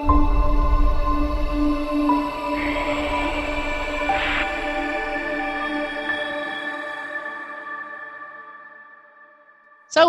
So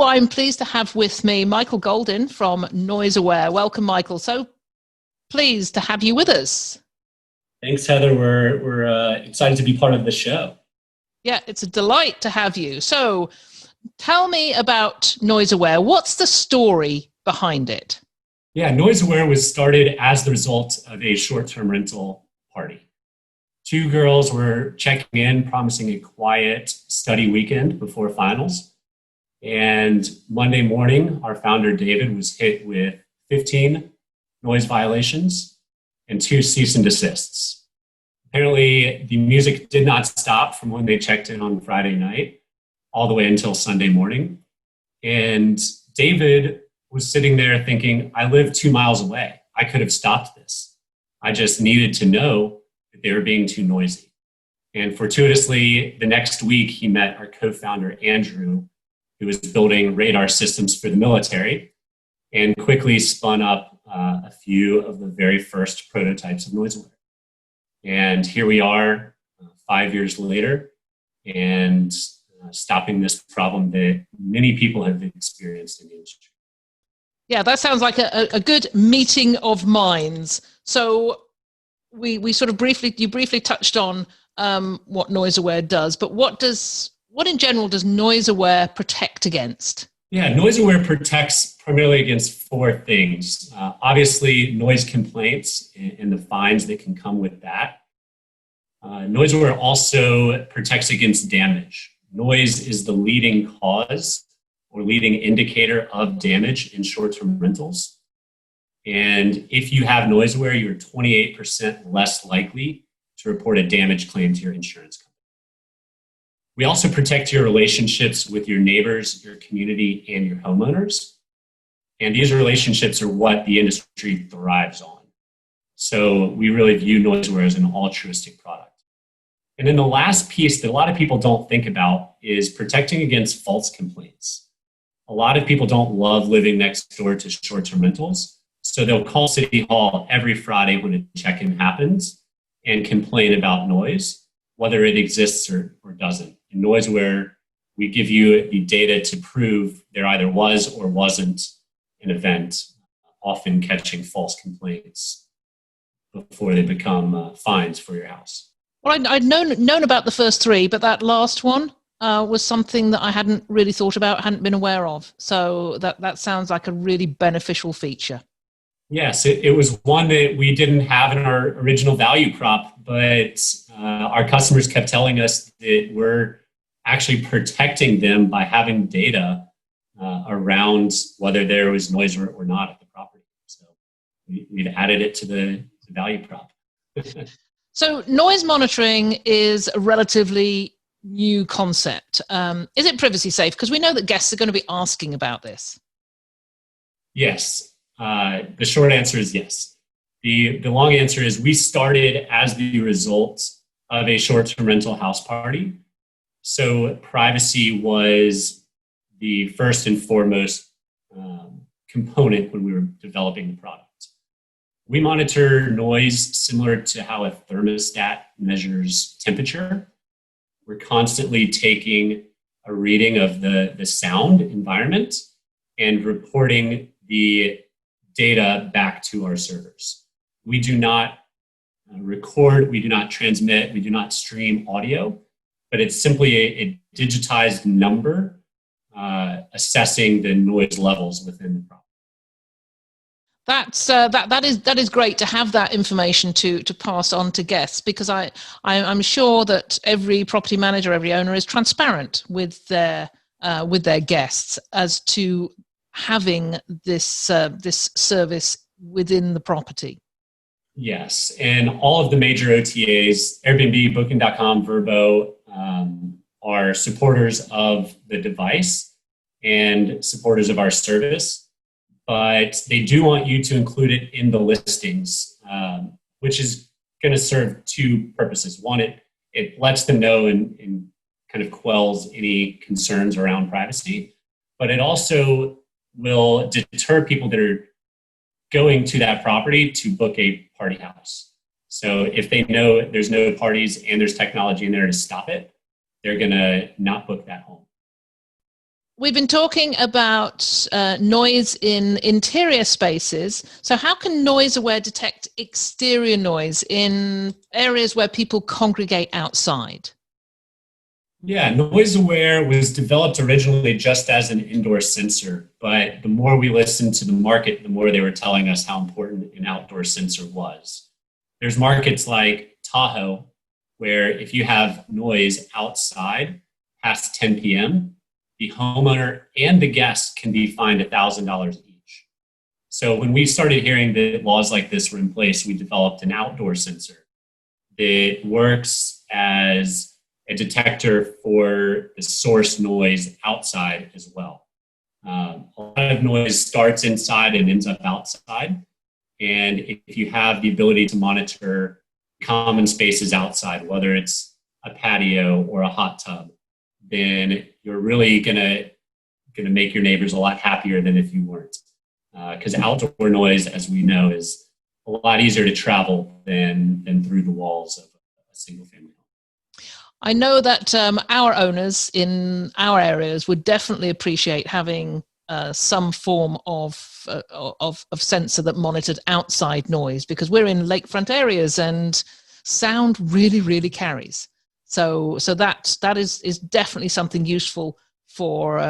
I'm pleased to have with me Michael Goldin from NoiseAware. Welcome, Michael. So pleased to have you with us. Thanks, Heather. We're excited to be part of the show. Yeah, it's a delight to have you. So tell me about NoiseAware. What's the story behind it? Yeah, NoiseAware was started as the result of a short-term rental party. Two girls were checking in, promising a quiet study weekend before finals. And Monday morning, our founder, David, was hit with 15 noise violations and 2 cease and desists. Apparently, the music did not stop from when they checked in on Friday night all the way until Sunday morning. And David was sitting there thinking, I live 2 miles away. I could have stopped this. I just needed to know that they were being too noisy. And fortuitously, the next week, he met our co-founder, Andrew, who was building radar systems for the military, and quickly spun up a few of the very first prototypes of NoiseAware. And here we are 5 years later, and stopping this problem that many people have experienced in the industry. Yeah, that sounds like a good meeting of minds. So we sort of you briefly touched on what NoiseAware does, but what in general does NoiseAware protect against? Yeah, NoiseAware protects primarily against 4 things. Obviously, noise complaints and the fines that can come with that. NoiseAware also protects against damage. Noise is the leading cause or leading indicator of damage in short-term rentals. And if you have NoiseAware, you're 28% less likely to report a damage claim to your insurance company. We also protect your relationships with your neighbors, your community, and your homeowners. And these relationships are what the industry thrives on. So we really view NoiseAware as an altruistic product. And then the last piece that a lot of people don't think about is protecting against false complaints. A lot of people don't love living next door to short-term rentals. So they'll call City Hall every Friday when a check-in happens and complain about noise, whether it exists or doesn't. In NoiseAware, we give you the data to prove there either was or wasn't an event, often catching false complaints before they become fines for your house. Well, I'd known about the first 3, but that last one was something that I hadn't really thought about, hadn't been aware of. So that sounds like a really beneficial feature. Yes, it was one that we didn't have in our original value prop, but our customers kept telling us that we're actually protecting them by having data around whether there was noise or not at the property. So we've added it to the value prop. So noise monitoring is a relatively new concept. Is it privacy safe? Because we know that guests are going to be asking about this. Yes. The short answer is yes. The long answer is we started as the result of a short-term rental house party. So privacy was the first and foremost component when we were developing the product. We monitor noise similar to how a thermostat measures temperature. We're constantly taking a reading of the sound environment and reporting the data back to our servers. We do not record, we do not transmit, we do not stream audio, but it's simply a digitized number assessing the noise levels within the property. That is great to have that information to pass on to guests, because I'm sure that every property manager, every owner is transparent with their guests as to having this service within the property. Yes, and all of the major OTAs, Airbnb, Booking.com, Vrbo, are supporters of the device and supporters of our service, but they do want you to include it in the listings, which is going to serve 2 purposes. One, it lets them know and kind of quells any concerns around privacy, but it also will deter people that are going to that property to book a party house. So if they know there's no parties and there's technology in there to stop it, they're going to not book that home. We've been talking about noise in interior spaces. So how can NoiseAware detect exterior noise in areas where people congregate outside? Yeah, NoiseAware was developed originally just as an indoor sensor, but the more we listened to the market, the more they were telling us how important an outdoor sensor was. There's markets like Tahoe, where if you have noise outside past 10 p.m., the homeowner and the guest can be fined $1,000 each. So when we started hearing that laws like this were in place, we developed an outdoor sensor that works as a detector for the source noise outside as well. A lot of noise starts inside and ends up outside. And if you have the ability to monitor common spaces outside, whether it's a patio or a hot tub, then you're really gonna make your neighbors a lot happier than if you weren't. Because outdoor noise, as we know, is a lot easier to travel than through the walls of a single family home. I know that our owners in our areas would definitely appreciate having some form of sensor that monitored outside noise, because we're in lakefront areas and sound really carries. So that is definitely something useful for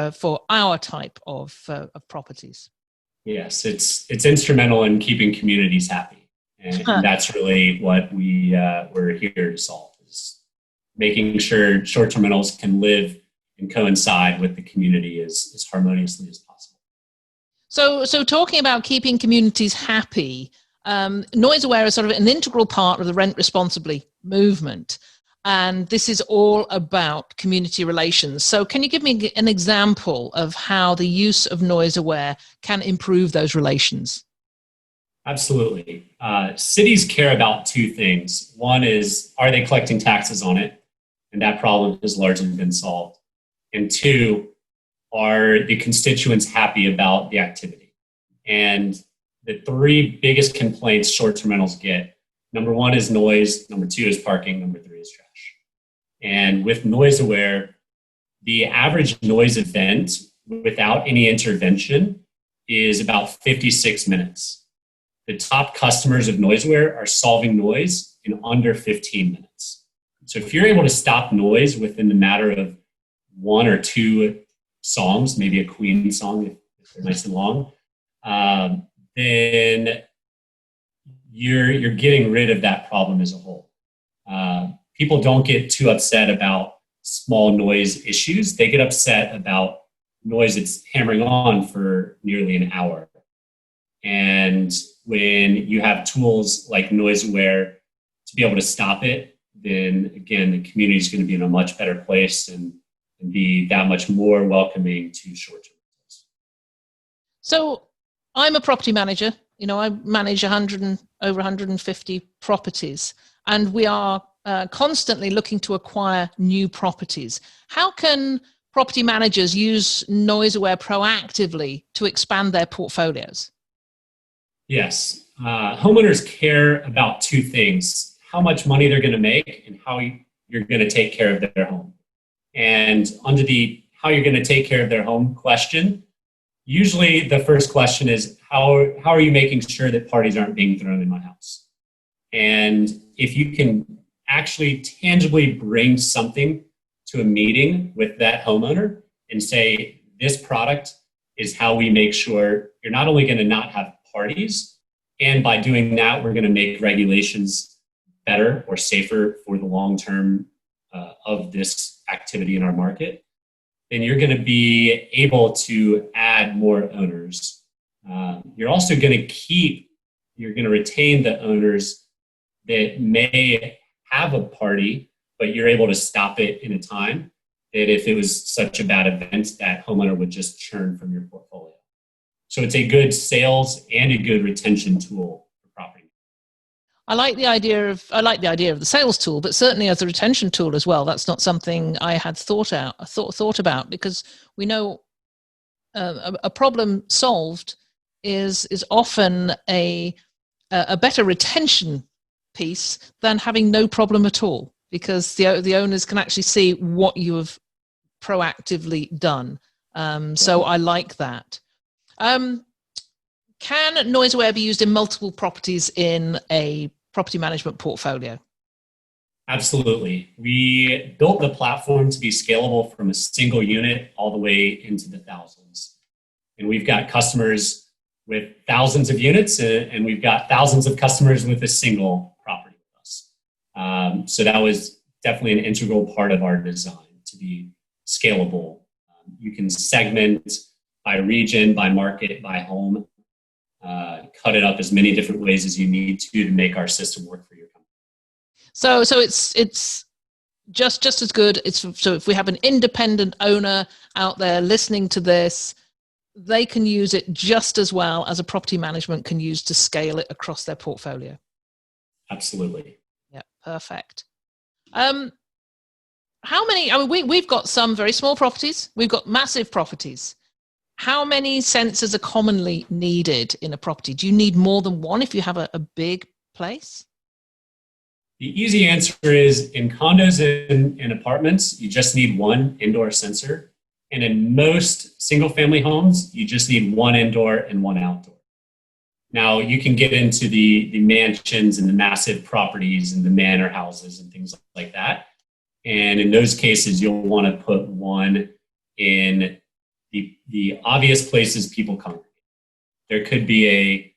our type of properties. Yes, it's instrumental in keeping communities happy, and that's really what we're here to solve, is making sure short-term rentals can live and coincide with the community as harmoniously as possible. So talking about keeping communities happy, NoiseAware is sort of an integral part of the Rent Responsibly movement. And this is all about community relations. So can you give me an example of how the use of NoiseAware can improve those relations? Absolutely. Cities care about two things. One is, are they collecting taxes on it? And that problem has largely been solved. And two, are the constituents happy about the activity? And the three biggest complaints short-term rentals get: number one is noise, number two is parking, number three is trash. And with NoiseAware, the average noise event without any intervention is about 56 minutes. The top customers of NoiseAware are solving noise in under 15 minutes. So if you're able to stop noise within the matter of one or two songs, maybe a Queen song if they're nice and long, then you're getting rid of that problem as a whole. People don't get too upset about small noise issues. They get upset about noise that's hammering on for nearly an hour. And when you have tools like NoiseAware to be able to stop it, then again, the community is going to be in a much better place and be that much more welcoming to short-term rentals. So I'm a property manager. I manage over 150 properties, and we are constantly looking to acquire new properties. How can property managers use NoiseAware proactively to expand their portfolios? Yes. Homeowners care about two things: how much money they're going to make and how you're going to take care of their home. And under the how you're going to take care of their home question, usually the first question is, how are you making sure that parties aren't being thrown in my house? And if you can actually tangibly bring something to a meeting with that homeowner and say, this product is how we make sure you're not only going to not have parties, and by doing that, we're going to make regulations better or safer for the long term of this activity in our market, then you're going to be able to add more owners. You're also going to retain the owners that may have a party, but you're able to stop it in a time that if it was such a bad event, that homeowner would just churn from your portfolio. So it's a good sales and a good retention tool for property. I like the idea of the sales tool, but certainly as a retention tool as well. That's not something I had thought about, because we know a problem solved is often a better retention piece than having no problem at all, because the owners can actually see what you have proactively done. So I like that. Can NoiseAware be used in multiple properties in a property management portfolio? Absolutely. We built the platform to be scalable from a single unit all the way into the thousands. And we've got customers with thousands of units, and we've got thousands of customers with a single property with us. So that was definitely an integral part of our design, to be scalable. You can segment by region, by market, by home, cut it up as many different ways as you need to make our system work for your company. So it's just as good. So if we have an independent owner out there listening to this, they can use it just as well as a property management can use to scale it across their portfolio. Absolutely. Yeah, perfect. How many? I mean, we've got some very small properties. We've got massive properties. How many sensors are commonly needed in a property? Do you need more than one if you have a big place? The easy answer is, in condos and apartments, you just need one indoor sensor. And in most single-family homes, you just need one indoor and one outdoor. Now, you can get into the mansions and the massive properties and the manor houses and things like that. And in those cases, you'll want to put one in the obvious places people congregate. There could be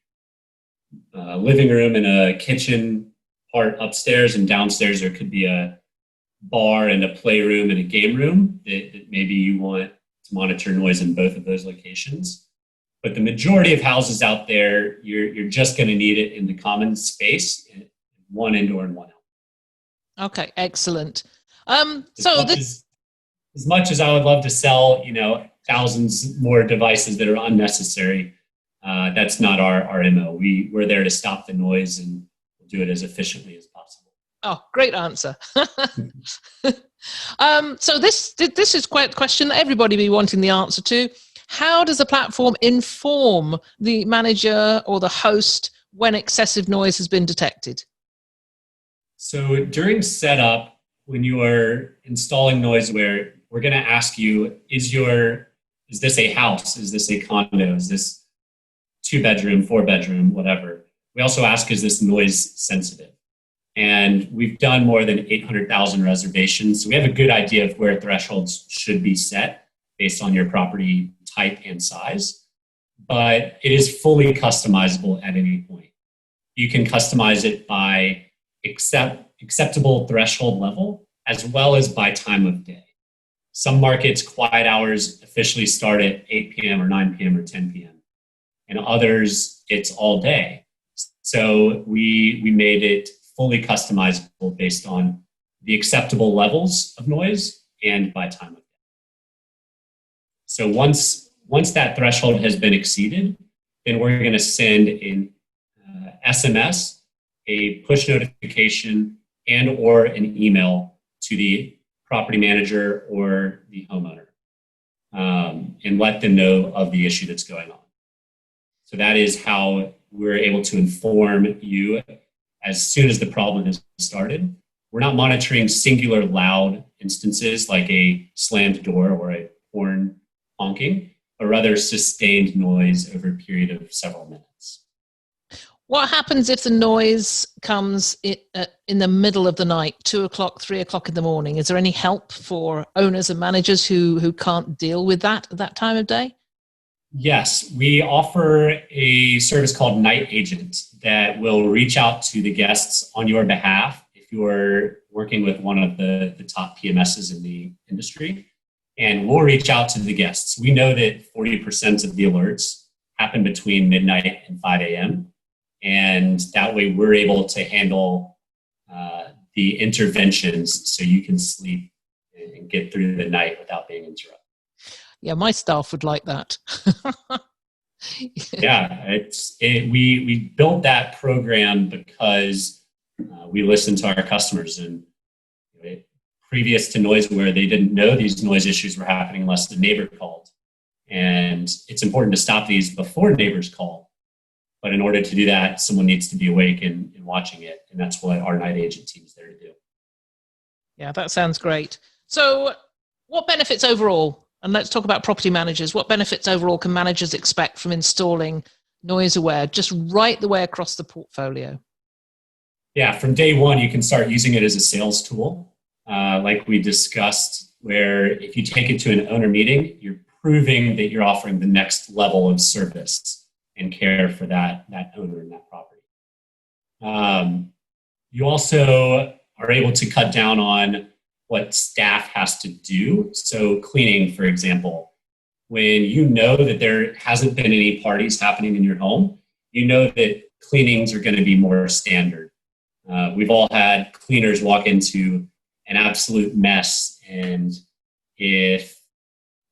a living room and a kitchen part upstairs, and downstairs there could be a bar and a playroom and a game room that maybe you want to monitor noise in both of those locations. But the majority of houses out there, you're just going to need it in the common space, one indoor and one out. Okay, excellent. As much as I would love to sell, thousands more devices that are unnecessary, that's not our MO. We're there to stop the noise, and we'll do it as efficiently as possible. Oh, great answer. So this is quite a question that everybody be wanting the answer to. How does the platform inform the manager or the host when excessive noise has been detected? So during setup, when you are installing NoiseAware, we're going to ask you, is this a house? Is this a condo? Is this 2-bedroom, 4-bedroom, whatever? We also ask, is this noise sensitive? And we've done more than 800,000 reservations. So we have a good idea of where thresholds should be set based on your property type and size. But it is fully customizable at any point. You can customize it by acceptable threshold level, as well as by time of day. Some markets, quiet hours officially start at 8 p.m. or 9 p.m. or 10 p.m. And others, it's all day. So we made it fully customizable based on the acceptable levels of noise and by time of day. So once that threshold has been exceeded, then we're going to send an SMS, a push notification, and or an email to the property manager or the homeowner, and let them know of the issue that's going on. So that is how we're able to inform you as soon as the problem has started. We're not monitoring singular loud instances like a slammed door or a horn honking, but rather sustained noise over a period of several minutes. What happens if the noise comes in the middle of the night, 2 o'clock, 3 o'clock in the morning? Is there any help for owners and managers who can't deal with that at that time of day? Yes, we offer a service called Night Agent that will reach out to the guests on your behalf if you're working with one of the top PMSs in the industry. And we'll reach out to the guests. We know that 40% of the alerts happen between midnight and 5 a.m. And that way we're able to handle the interventions so you can sleep and get through the night without being interrupted. Yeah, my staff would like that. Yeah, we built that program because we listened to our customers, and previous to NoiseAware, they didn't know these noise issues were happening unless the neighbor called. And it's important to stop these before neighbors call. But in order to do that, someone needs to be awake and watching it. And that's what our night agent team is there to do. Yeah, that sounds great. So what benefits overall, and let's talk about property managers, what benefits overall can managers expect from installing NoiseAware just right the way across the portfolio? Yeah, from day one, you can start using it as a sales tool. Like we discussed, where if you take it to an owner meeting, you're proving that you're offering the next level of service and care for that owner and that property. You also are able to cut down on what staff has to do. So cleaning, for example, when you know that there hasn't been any parties happening in your home, you know that cleanings are going to be more standard. We've all had cleaners walk into an absolute mess, and if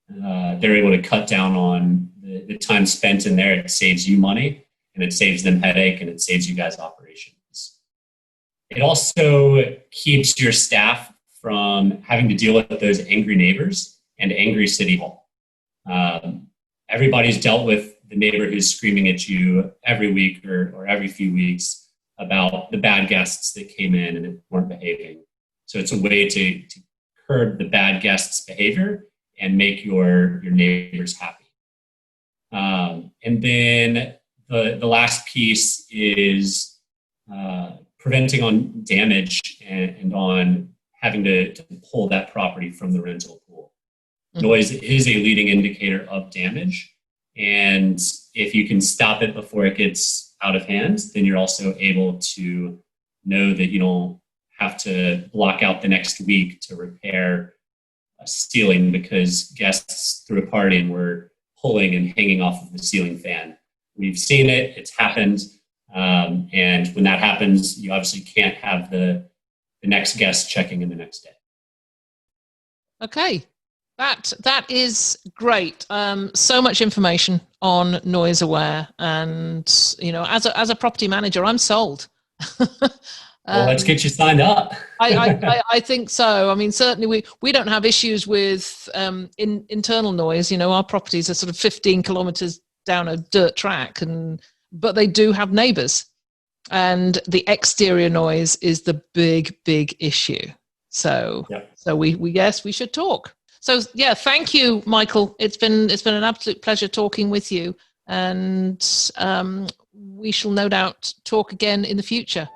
they're able to cut down on the time spent in there, it saves you money, and it saves them headache, and it saves you guys operations. It also keeps your staff from having to deal with those angry neighbors and angry city hall. Everybody's dealt with the neighbor who's screaming at you every week or every few weeks about the bad guests that came in and weren't behaving. So it's a way to curb the bad guests' behavior and make your neighbors happy. And then the last piece is preventing on damage and on having to pull that property from the rental pool. Mm-hmm. Noise is a leading indicator of damage. And if you can stop it before it gets out of hand, then you're also able to know that you don't have to block out the next week to repair a ceiling because guests threw a party and were pulling and hanging off of the ceiling fan. We've seen it, it's happened. And when that happens, you obviously can't have the next guest checking in the next day. Okay. That is great. So much information on NoiseAware, and as a property manager, I'm sold. Well, let's get you signed up. I think so. I mean, certainly we don't have issues with internal noise. Our properties are sort of 15 kilometers down a dirt track, but they do have neighbors, and the exterior noise is the big issue. So, yep. So we guess we should talk. So yeah, thank you, Michael. It's been an absolute pleasure talking with you, and we shall no doubt talk again in the future.